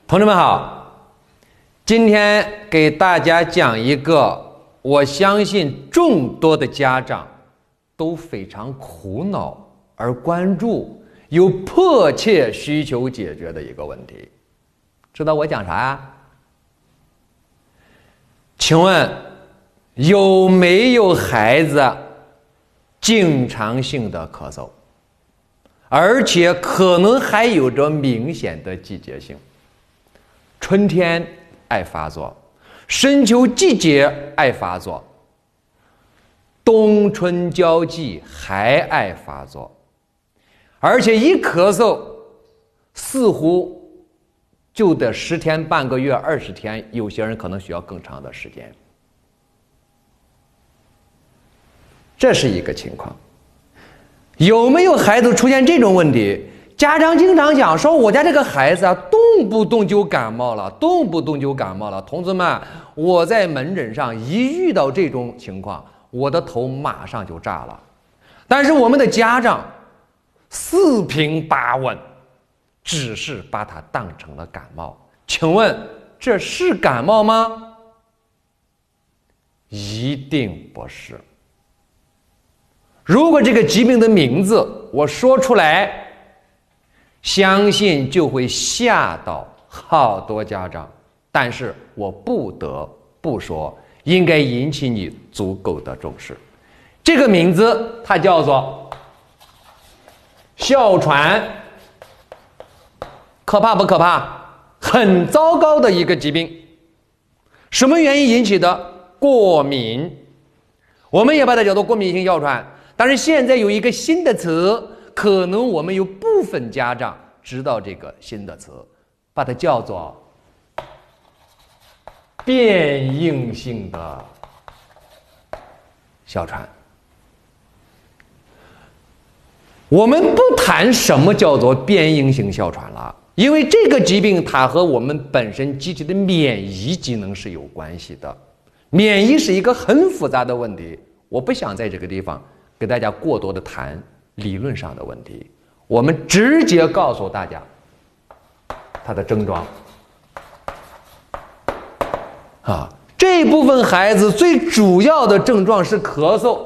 同志们好，今天给大家讲一个我相信众多的家长都非常苦恼而关注有迫切需求解决的一个问题。知道我讲啥呀？请问有没有孩子经常性的咳嗽，而且可能还有着明显的季节性？春天爱发作，深秋季节爱发作，冬春交际还爱发作，而且一咳嗽似乎就得10天、半个月、20天，有些人可能需要更长的时间。这是一个情况。有没有孩子出现这种问题？家长经常讲说，我家这个孩子啊，动不动就感冒了，动不动就感冒了。同志们，我在门诊上一遇到这种情况，我的头马上就炸了。但是我们的家长四平八稳，只是把它当成了感冒。请问这是感冒吗？一定不是。如果这个疾病的名字我说出来，相信就会吓到好多家长，但是我不得不说，应该引起你足够的重视。这个名字它叫做哮喘，可怕不可怕？很糟糕的一个疾病。什么原因引起的？过敏。我们也把它叫做过敏性哮喘。但是现在有一个新的词，可能我们有部分家长知道这个新的词，把它叫做变应性的哮喘。我们不谈什么叫做变应性哮喘了，因为这个疾病它和我们本身机体的免疫机能是有关系的。免疫是一个很复杂的问题，我不想在这个地方给大家过多的谈理论上的问题，我们直接告诉大家它的症状。这部分孩子最主要的症状是咳嗽，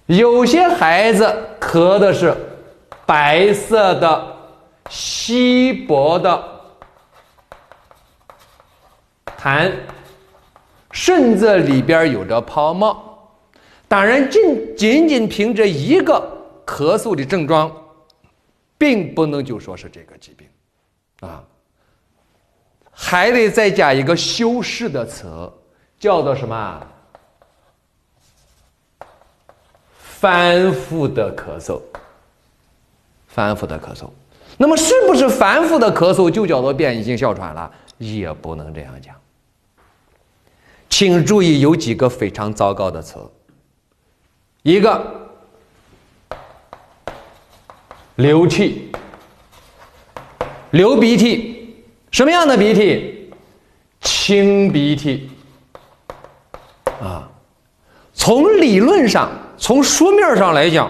有些孩子咳的是白色的、稀薄的痰，甚至里边有着泡沫。当然仅仅凭着一个咳嗽的症状并不能就说是这个疾病还得再加一个修饰的词，叫做什么？反复的咳嗽。反复的咳嗽。那么是不是反复的咳嗽就叫做变异性哮喘了？也不能这样讲。请注意有几个非常糟糕的词。一个，流气，流鼻涕。什么样的鼻涕？清鼻涕从理论上，从书面上来讲，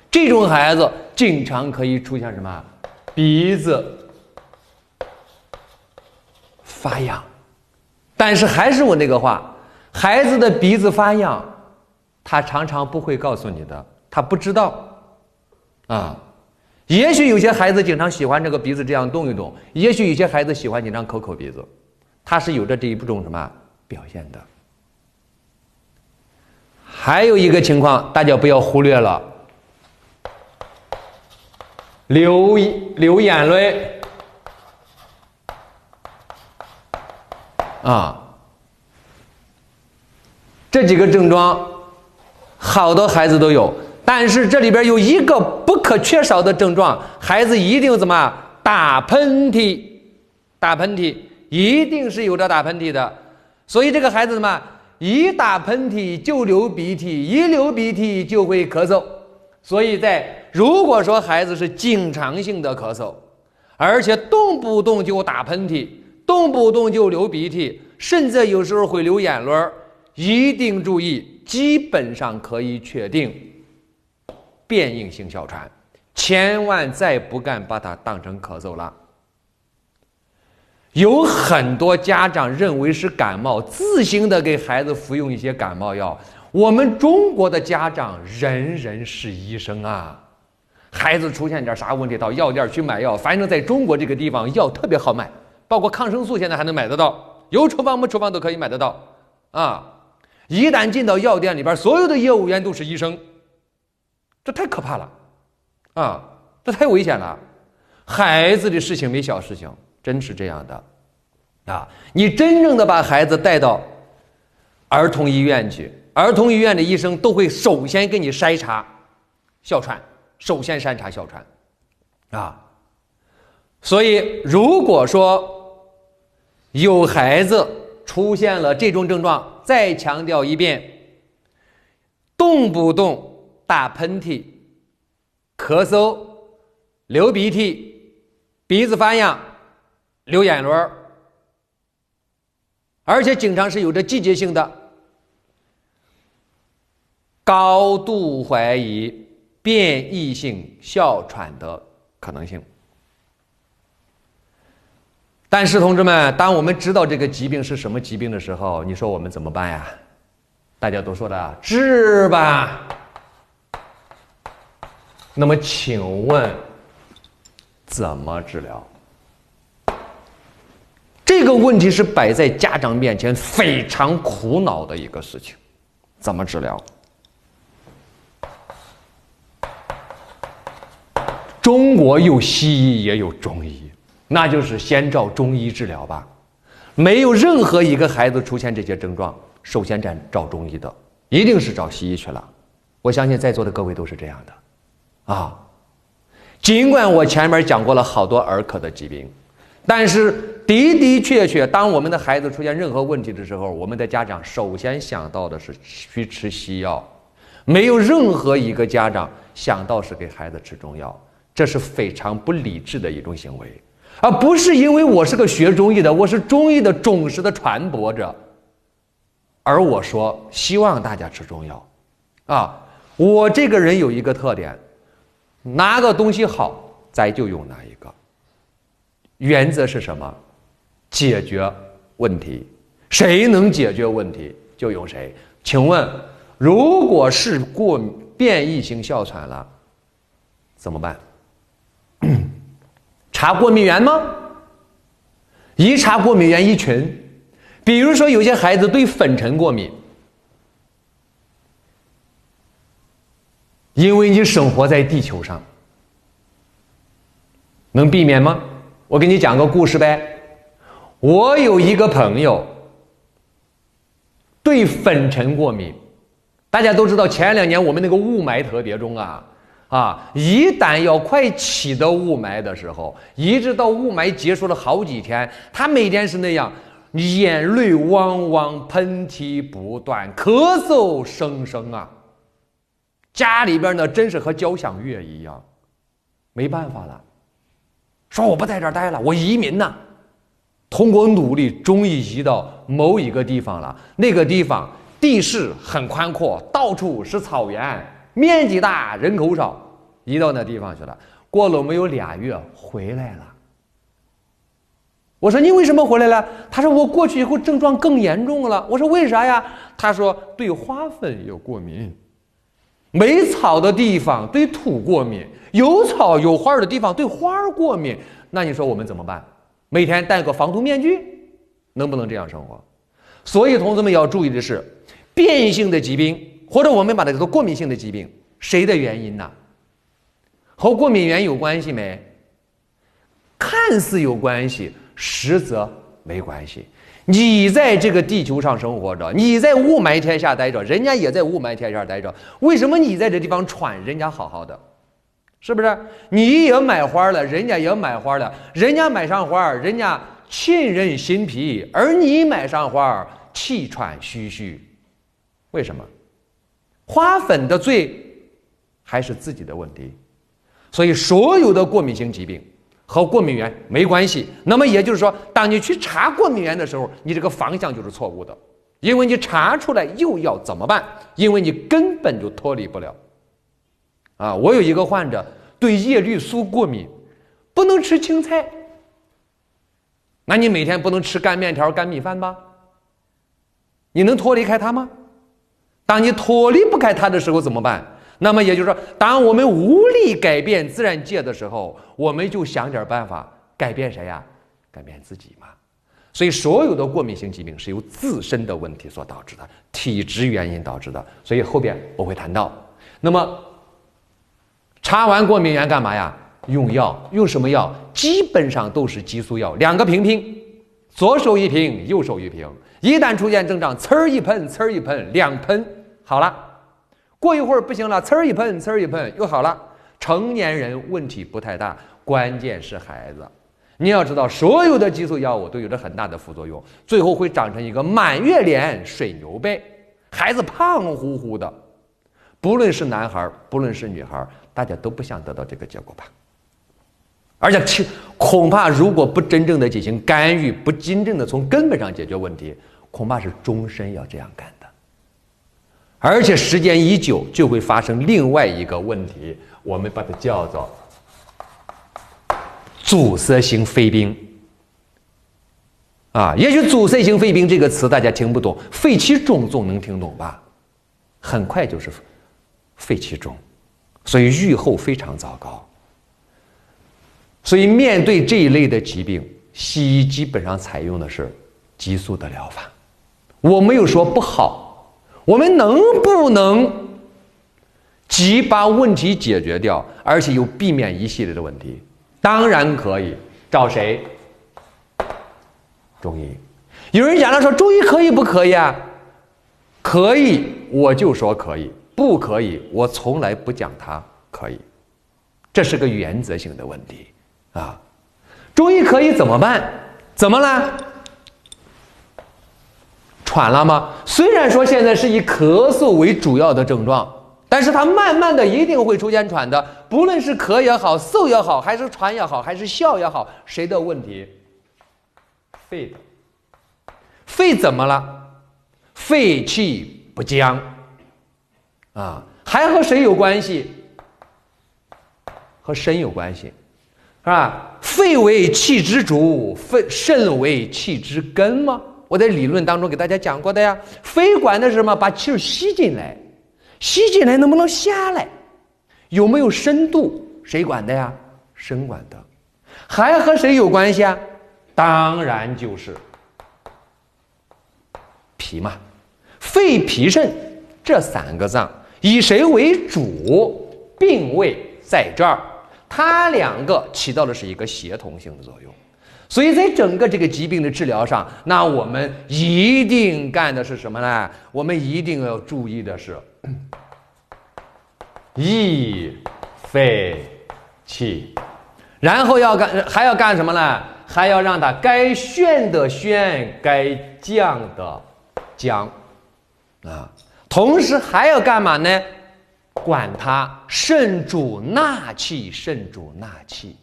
这种孩子经常可以出现什么？鼻子发痒。但是还是我那个话，孩子的鼻子发痒，他常常不会告诉你的，他不知道也许有些孩子经常喜欢这个鼻子这样动一动，也许有些孩子喜欢经常抠鼻子，他是有着这一种什么表现的。还有一个情况大家不要忽略了，流眼泪这几个症状好多孩子都有，但是这里边有一个不可缺少的症状，孩子一定怎么打喷嚏？打喷嚏一定是有着打喷嚏的，所以这个孩子怎么一打喷嚏就流鼻涕，一流鼻涕就会咳嗽。所以如果说孩子是经常性的咳嗽，而且动不动就打喷嚏，动不动就流鼻涕，甚至有时候会流眼泪，一定注意，基本上可以确定变应性哮喘。千万再不敢把它当成咳嗽了。有很多家长认为是感冒，自行的给孩子服用一些感冒药。我们中国的家长人人是医生啊，孩子出现点啥问题，到药店去买药。反正在中国这个地方，药特别好买，包括抗生素现在还能买得到，有处方没处方都可以买得到啊。一旦进到药店里边，所有的业务员都是医生，这太可怕了啊！这太危险了。孩子的事情没小事情，真是这样的啊！你真正的把孩子带到儿童医院去，儿童医院的医生都会首先给你筛查哮喘，首先筛查哮喘啊。所以如果说有孩子出现了这种症状，再强调一遍，动不动打喷嚏、咳嗽、流鼻涕、鼻子发痒、流眼泪，而且经常是有着季节性的，高度怀疑变异性哮喘的可能性。但是同志们，当我们知道这个疾病是什么疾病的时候，你说我们怎么办呀？大家都说的治吧。那么请问怎么治疗？这个问题是摆在家长面前非常苦恼的一个事情。怎么治疗？中国有西医也有中医，那就是先照中医治疗吧。没有任何一个孩子出现这些症状，首先照中医的，一定是找西医去了。我相信在座的各位都是这样的啊。尽管我前面讲过了好多儿科的疾病，但是的的确确，当我们的孩子出现任何问题的时候，我们的家长首先想到的是去吃西药，没有任何一个家长想到是给孩子吃中药，这是非常不理智的一种行为。而不是因为我是个学中医的，我是中医的忠实的传播者，而我说希望大家吃中药啊。我这个人有一个特点，哪个东西好咱就用哪一个，原则是什么？解决问题，谁能解决问题就用谁。请问如果是变异性哮喘了怎么办？查过敏源吗？一查过敏源一群，比如说有些孩子对粉尘过敏，因为你生活在地球上，能避免吗？我给你讲个故事呗。我有一个朋友对粉尘过敏，大家都知道前2年我们那个雾霾特别重啊，一旦要快起的雾霾的时候，一直到雾霾结束了好几天，他每天是那样，眼泪汪汪，喷嚏不断，咳嗽声声啊，家里边呢真是和交响乐一样。没办法了，说我不在这儿待了，我移民呢。通过努力终于移到某一个地方了，那个地方地势很宽阔，到处是草原，面积大，人口少，移到那地方去了。过了没有2月回来了。我说你为什么回来了？他说我过去以后症状更严重了。我说为啥呀？他说对花粉有过敏，没草的地方对土过敏，有草有花的地方对花过敏。那你说我们怎么办？每天戴个防毒面具，能不能这样生活？所以同志们要注意的是，变异性的疾病，或者我们把它叫做过敏性的疾病，谁的原因呢？和过敏源有关系没？看似有关系，实则没关系。你在这个地球上生活着，你在雾霾天下待着，人家也在雾霾天下待着，为什么你在这地方喘，人家好好的？是不是？你也买花了，人家也买花了，人家买上花，人家沁人心脾，而你买上花，气喘吁吁。为什么？花粉的罪还是自己的问题。所以所有的过敏性疾病和过敏源没关系。那么也就是说，当你去查过敏源的时候，你这个方向就是错误的，因为你查出来又要怎么办？因为你根本就脱离不了。我有一个患者，对叶绿素过敏，不能吃青菜。那你每天不能吃干面条、干米饭吧？你能脱离开它吗？当你脱离不开它的时候怎么办？那么也就是说，当我们无力改变自然界的时候，我们就想点办法改变谁呀？改变自己嘛。所以所有的过敏性疾病是由自身的问题所导致的，体质原因导致的。所以后边我会谈到。那么查完过敏源干嘛呀？用药。用什么药？基本上都是激素药，2个瓶瓶，左手1瓶，右手1瓶。一旦出现症状，呲儿一喷，呲儿一喷，2喷好了。过一会儿不行了，呲儿一喷，呲儿一喷又好了。成年人问题不太大，关键是孩子。你要知道，所有的激素药物都有着很大的副作用，最后会长成一个满月脸、水牛背，孩子胖乎乎的。不论是男孩，不论是女孩，大家都不想得到这个结果吧？而且恐怕如果不真正的进行干预，不真正的从根本上解决问题，恐怕是终身要这样干的。而且时间一久，就会发生另外一个问题，我们把它叫做阻塞性肺病。也许阻塞性肺病这个词大家听不懂，肺气肿总能听懂吧？很快就是肺气肿，所以预后非常糟糕。所以面对这一类的疾病，西医基本上采用的是激素的疗法。我没有说不好，我们能不能既把问题解决掉，而且又避免一系列的问题？当然可以。找谁？中医。有人讲了说中医可以不可以啊？可以，我就说可以；不可以，我从来不讲它可以。这是个原则性的问题中医可以怎么办？怎么了？喘了吗？虽然说现在是以咳嗽为主要的症状，但是它慢慢的一定会出现喘的，不论是咳也好，嗽也好，还是喘也好，还是笑也好，谁的问题？肺的。肺怎么了？肺气不降还和谁有关系？和肾有关系，是吧？肺为气之主，肾为气之根吗？我在理论当中给大家讲过的呀。肺管的是什么？把气吸进来，吸进来能不能下来？有没有深度？谁管的呀？肾管的。还和谁有关系啊？当然就是脾嘛。肺脾肾这3个脏以谁为主？并位在这儿，它2个起到的是一个协同性的作用。所以在整个这个疾病的治疗上，那我们一定干的是什么呢？我们一定要注意的是益肺气，然后还要干什么呢？还要让它该宣的宣，该降的降同时还要干嘛呢？管它肾主纳气，肾主纳气，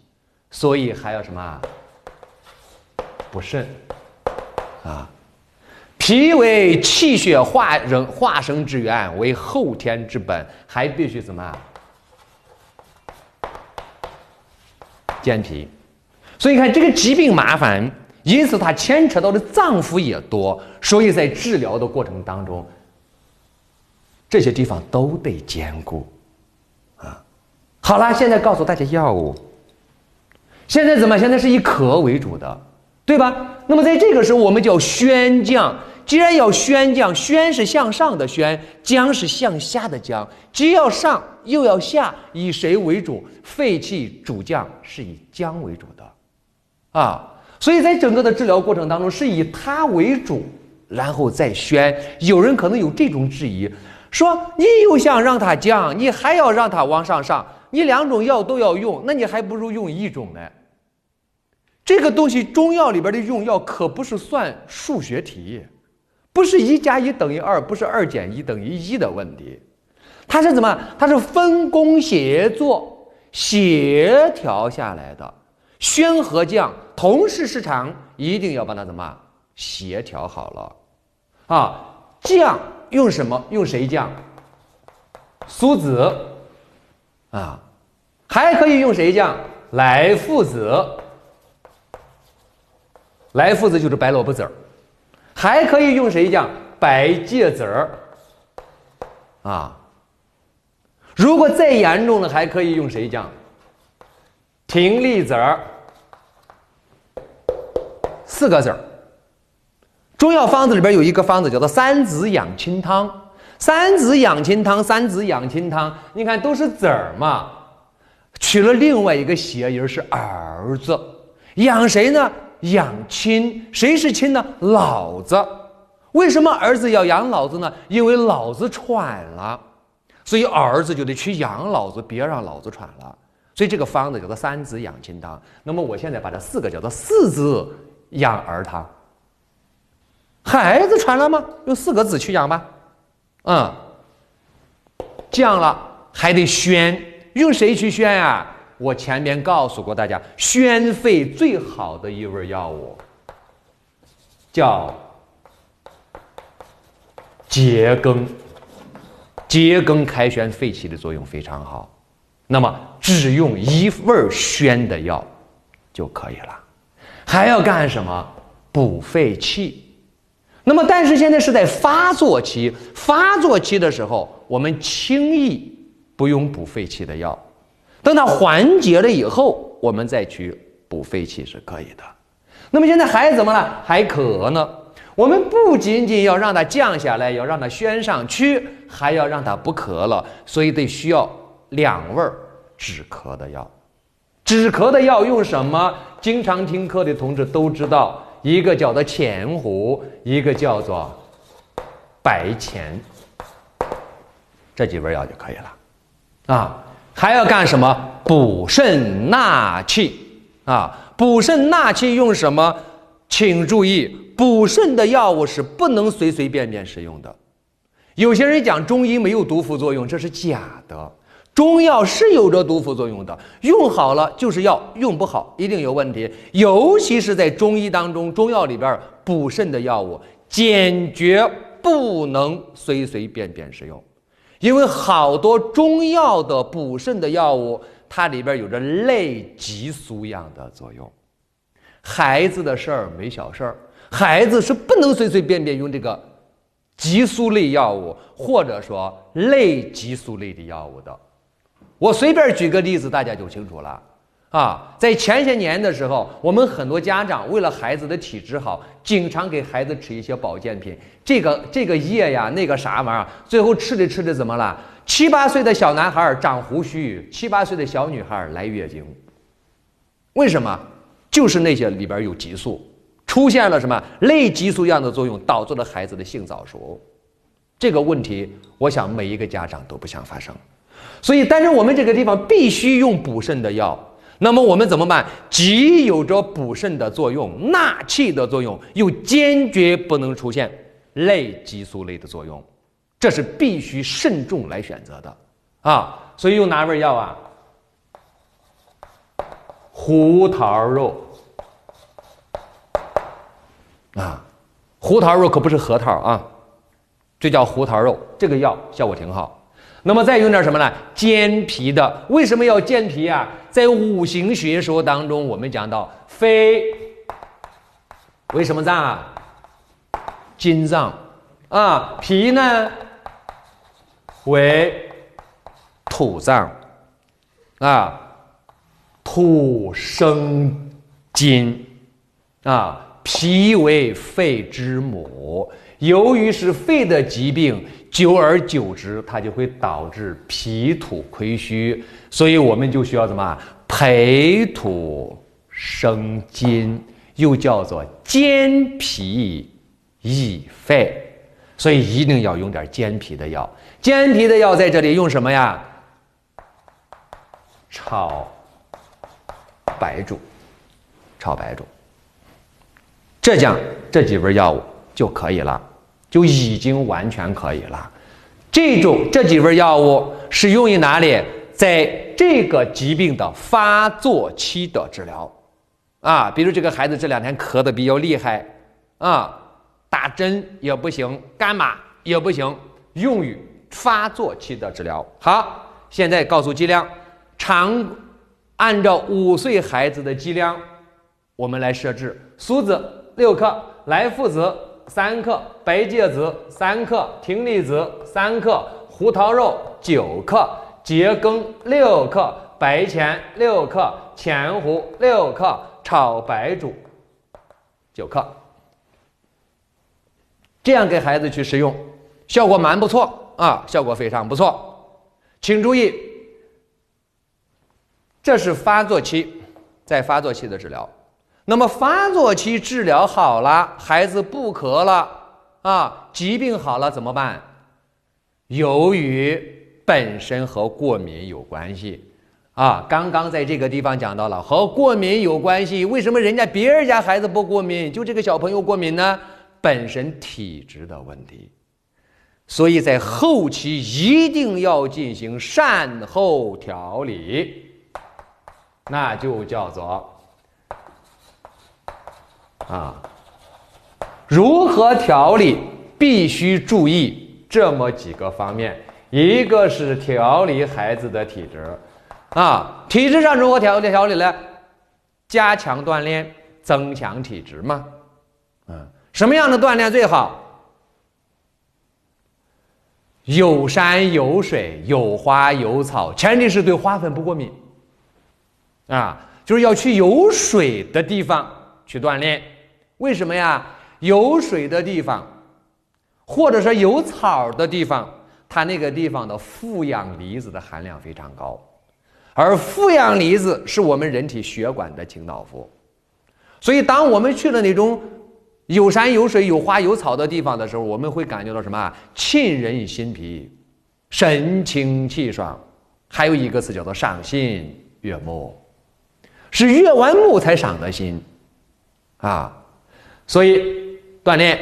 所以还要什么？补肾脾为气血化生之源，为后天之本，还必须怎么健脾。所以看这个疾病麻烦，因此它牵扯到的脏腑也多，所以在治疗的过程当中，这些地方都得兼顾好了，现在告诉大家药物。现在怎么？现在是以咳为主的，对吧？那么在这个时候，我们叫宣降。既然要宣降，宣是向上的宣，降是向下的降，既要上又要下，以谁为主？肺气主降，是以降为主的所以在整个的治疗过程当中，是以它为主，然后再宣。有人可能有这种质疑，说你又想让它降，你还要让它往上上，你2种药都要用，那你还不如用一种呢。这个东西中药里边的用药可不是算数学题，不是1加1等于2，不是2减1等于1的问题，它是怎么？它是分工协作、协调下来的。宣和降同时失常，一定要把它怎么协调好了降用什么？用谁降？苏子还可以用谁酱？莱菔子。莱菔子就是白萝卜籽儿。还可以用谁酱？白芥子儿。啊，如果再严重了，还可以用谁酱？葶苈籽儿。4个籽儿。中药方子里边有一个方子叫做三子养亲汤。三子养亲汤，三子养亲汤，你看都是籽儿嘛，取了另外一个谐音是儿子。养谁呢？养亲。谁是亲呢？老子。为什么儿子要养老子呢？因为老子喘了，所以儿子就得去养老子，别让老子喘了。所以这个方子叫做三子养亲汤。那么我现在把这4个叫做四子养儿汤。孩子传了吗？用4个子去养吧。降了还得宣，用谁去宣呀？我前面告诉过大家，宣肺最好的一味药物叫桔梗。桔梗开宣肺气的作用非常好，那么只用一味宣的药就可以了。还要干什么？补肺气。那么但是现在是在发作期，发作期的时候我们轻易不用补肺气的药，等它缓解了以后我们再去补肺气是可以的。那么现在孩子怎么了？还咳呢，我们不仅仅要让它降下来，要让它宣上去，还要让它不咳了，所以得需要2味止咳的药。止咳的药用什么？经常听课的同志都知道，一个叫做前胡，一个叫做白钱，这几味药就可以了。还要干什么？补肾纳气。补肾纳气用什么？请注意，补肾的药物是不能随随便便使用的。有些人讲中医没有毒副作用，这是假的。中药是有着毒副作用的，用好了就是药，用不好一定有问题。尤其是在中医当中，中药里边补肾的药物坚决不能随随便便使用，因为好多中药的补肾的药物，它里边有着类激素样的作用。孩子的事儿没小事儿，孩子是不能随随便便用这个激素类药物，或者说类激素类的药物的。我随便举个例子，大家就清楚了。在前些年的时候，我们很多家长为了孩子的体质好，经常给孩子吃一些保健品，这个叶呀，那个啥玩意儿，最后吃着怎么了？7、8岁的小男孩长胡须，7、8岁的小女孩来月经。为什么？就是那些里边有激素，出现了什么类激素样的作用，导致了孩子的性早熟。这个问题，我想每一个家长都不想发生。所以但是我们这个地方必须用补肾的药，那么我们怎么办？既有着补肾的作用，纳气的作用，又坚决不能出现类激素类的作用，这是必须慎重来选择的。所以用哪味药啊？胡桃肉。胡桃肉可不是核桃啊，这叫胡桃肉，这个药效果挺好。那么再用点什么呢？健脾的。为什么要健脾啊？在五行学说当中，我们讲到肺为什么脏啊？金脏脾呢为土脏土生金脾为肺之母。由于是肺的疾病，久而久之它就会导致脾土亏虚，所以我们就需要什么？培土生金，又叫做健脾益肺，所以一定要用点健脾的药。健脾的药在这里用什么呀？炒白术，这几味药物就可以了，就已经完全可以了。这几味药物是用于哪里？在这个疾病的发作期的治疗比如这个孩子这2天咳得比较厉害打针也不行，干嘛也不行，用于发作期的治疗。好，现在告诉剂量，按照5岁孩子的剂量，我们来设置：苏子6克，莱菔子3克，白芥子3克，葶苈子3克，胡桃肉9克，桔梗6克，白钱6克，前胡6克，炒白术9克。这样给孩子去食用，效果蛮不错啊，效果非常不错。请注意，这是发作期，在发作期的治疗。那么发作期治疗好了，孩子不咳了啊，疾病好了怎么办？由于本身和过敏有关系啊，刚刚在这个地方讲到了和过敏有关系。为什么人家别人家孩子不过敏，就这个小朋友过敏呢？本身体质的问题。所以在后期一定要进行善后调理，那就叫做如何调理，必须注意这么几个方面。一个是调理孩子的体质体质上如何调理呢？加强锻炼，增强体质嘛。什么样的锻炼最好？有山有水，有花有草，前提是对花粉不过敏就是要去有水的地方去锻炼。为什么呀？有水的地方或者说有草的地方，它那个地方的负氧离子的含量非常高，而负氧离子是我们人体血管的清道夫。所以当我们去了那种有山有水有花有草的地方的时候，我们会感觉到什么？沁人心脾，神清气爽。还有一个词叫做赏心悦目，是悦完目才赏的心所以锻炼，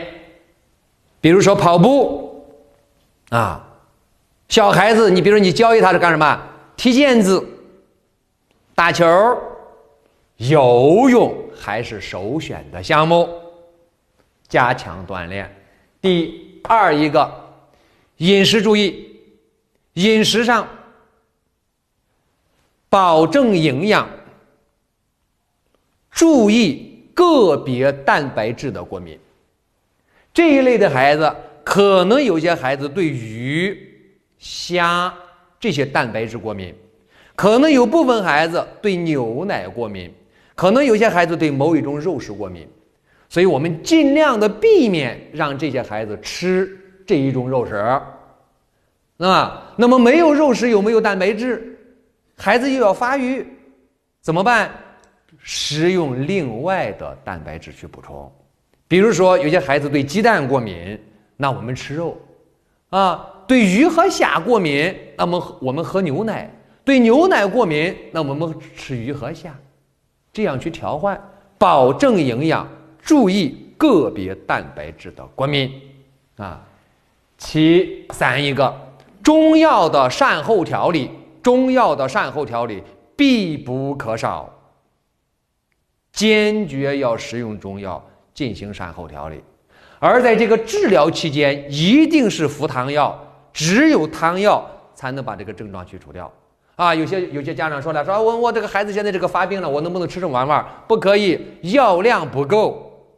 比如说跑步小孩子你比如说你教育他是干什么？踢毽子、打球、游泳还是首选的项目，加强锻炼。第二一个，饮食注意，饮食上保证营养，注意个别蛋白质的过敏。这一类的孩子，可能有些孩子对鱼、虾这些蛋白质过敏，可能有部分孩子对牛奶过敏，可能有些孩子对某一种肉食过敏。所以我们尽量的避免让这些孩子吃这一种肉食那么没有肉食，有没有蛋白质？孩子又要发育，怎么办？食用另外的蛋白质去补充。比如说有些孩子对鸡蛋过敏，那我们吃肉对鱼和虾过敏，那么我们喝牛奶；对牛奶过敏，那我们吃鱼和虾，这样去调换，保证营养，注意个别蛋白质的过敏其三一个，中药的善后调理，中药的善后调理必不可少，坚决要食用中药进行善后调理。而在这个治疗期间，一定是服汤药，只有汤药才能把这个症状去除掉有些家长说了，说我这个孩子现在这个发病了，我能不能吃这玩意？不可以，药量不够，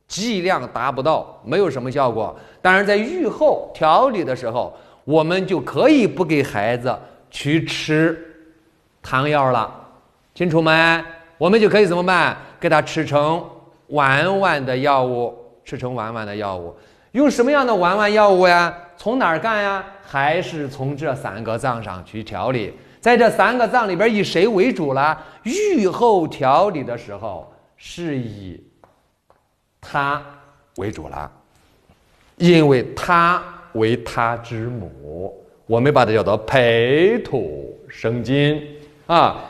剂量达不到，没有什么效果。当然在预后调理的时候，我们就可以不给孩子去吃汤药了，清楚没？我们就可以怎么办？给他吃成丸丸的药物，用什么样的丸丸药物呀？从哪儿干呀？还是从这3个脏上去调理。在这3个脏里边，以谁为主了？预后调理的时候是以他为主了，因为他为他之母，我们把它叫做培土生金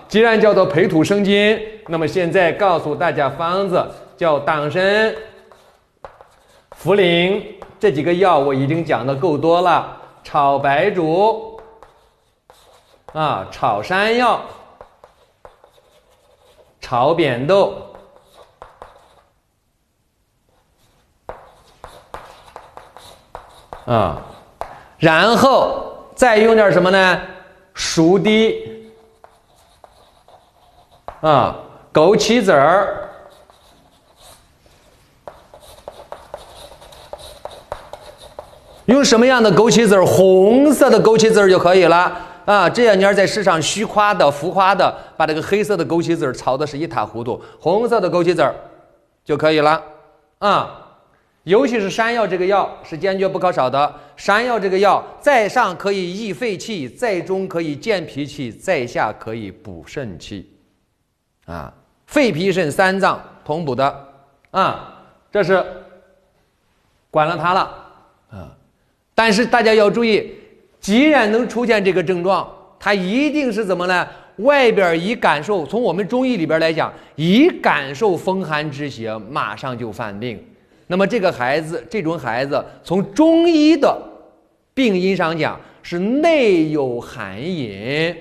既然叫做培土生金，那么现在告诉大家方子，叫党参、茯苓，这几个药我已经讲的够多了。炒白术炒山药、炒扁豆然后再用点什么呢？熟地啊，枸杞子儿，用什么样的枸杞子儿？红色的枸杞子儿就可以了啊。这两年在市场虚夸的、浮夸的，把这个黑色的枸杞子儿炒的是一塌糊涂，红色的枸杞子儿就可以了啊。尤其是山药这个药是坚决不可少的。山药这个药在上可以益肺气，在中可以健脾气，在下可以补肾气啊。肺脾肾三脏同补的啊，这是管了它了啊。但是大家要注意，既然能出现这个症状，它一定是怎么呢？外边一感受，从我们中医里边来讲，一感受风寒之邪，马上就犯病。那么这个孩子，这种孩子，从中医的病因上讲，是内有寒饮，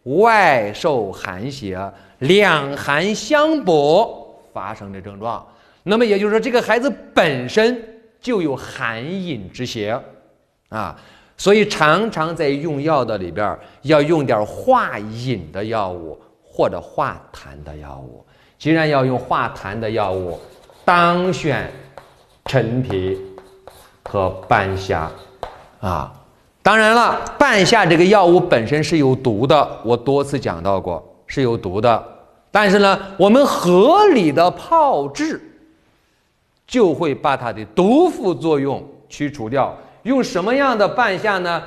外受寒邪，两寒相补发生的症状。那么也就是说，这个孩子本身就有寒饮之邪啊，所以常常在用药的里边要用点化饮的药物或者化痰的药物。既然要用化痰的药物，当选陈皮和半夏啊。当然了，半夏这个药物本身是有毒的，我多次讲到过是有毒的。但是呢，我们合理的炮制就会把它的毒副作用驱除掉。用什么样的半夏呢？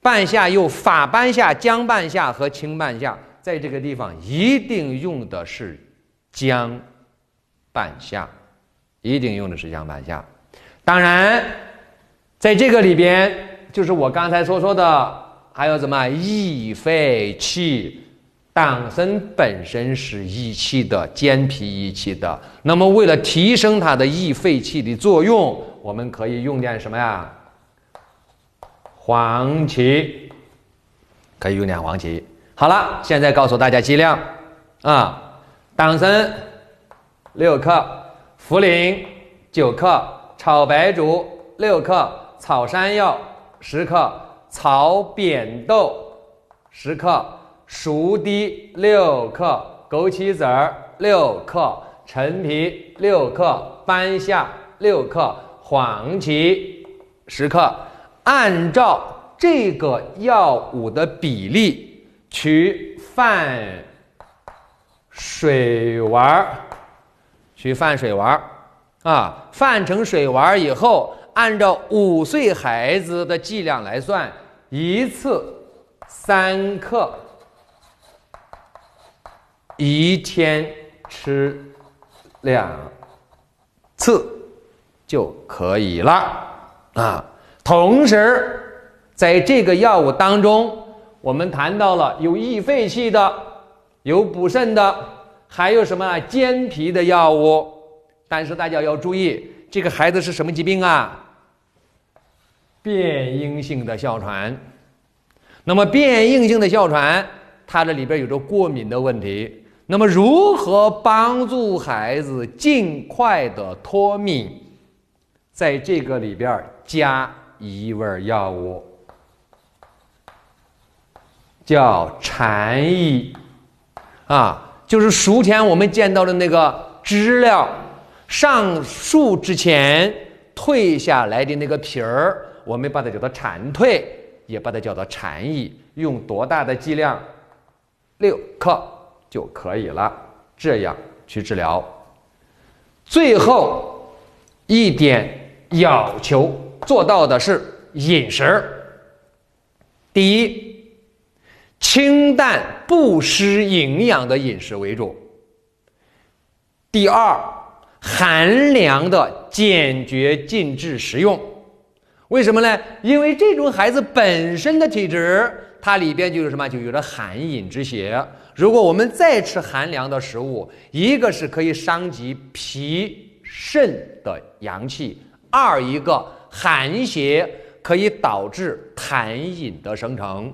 半夏有法半夏、姜半夏和青半夏，在这个地方一定用的是姜半夏，一定用的是姜半夏。当然，在这个里边，就是我刚才所说的，还有什么益肺气。党参本身是益气的，健脾益气的。那么为了提升它的益肺气的作用，我们可以用点什么呀？黄芪，可以用点黄芪。好了，现在告诉大家剂量啊：党参6克，茯苓9克，炒白术6克，草山药10克，草扁豆10克，熟地6克，枸杞子儿6克，陈皮6克，半夏6克，黄芪10克。按照这个药物的比例去泛水丸，啊，泛成水丸以后，按照5岁孩子的剂量来算，一次3克，一天吃2次就可以了啊。同时，在这个药物当中，我们谈到了有益肺气的，有补肾的，还有什么健脾的药物。但是大家要注意，这个孩子是什么疾病啊？变应性的哮喘。那么变应性的哮喘，它这里边有着过敏的问题。那么如何帮助孩子尽快的脱敏？在这个里边加一味药物，叫蝉翼啊，就是书前我们见到的那个知了上树之前退下来的那个皮儿，我们把它叫做蝉蜕，也把它叫做蝉翼。用多大的剂量？6克就可以了，这样去治疗。最后一点要求做到的是饮食。第一，清淡不失营养的饮食为主。第二，寒凉的坚决禁止食用。为什么呢？因为这种孩子本身的体质，它里边就有什么？就有着寒饮之邪。如果我们再吃寒凉的食物，一个是可以伤及脾肾的阳气，二一个寒邪可以导致痰饮的生成，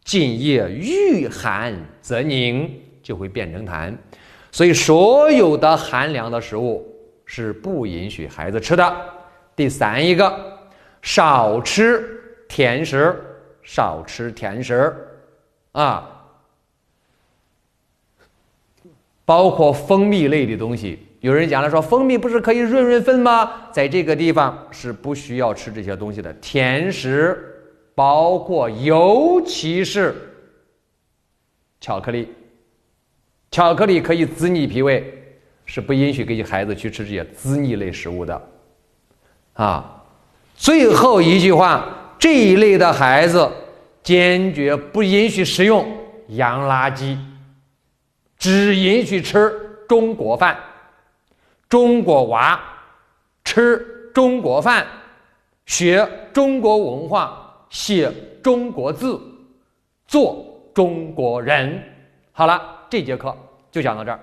津液遇寒则凝，就会变成痰。所以所有的寒凉的食物是不允许孩子吃的。第三一个，少吃甜食，少吃甜食啊。包括蜂蜜类的东西。有人讲了说，蜂蜜不是可以润润肺吗？在这个地方是不需要吃这些东西的。甜食，包括尤其是巧克力，巧克力可以滋腻脾胃，是不允许给孩子去吃这些滋腻类食物的。最后一句话，这一类的孩子坚决不允许食用洋垃圾，只允许吃中国饭。中国娃吃中国饭，学中国文化，写中国字，做中国人。好了，这节课就讲到这儿。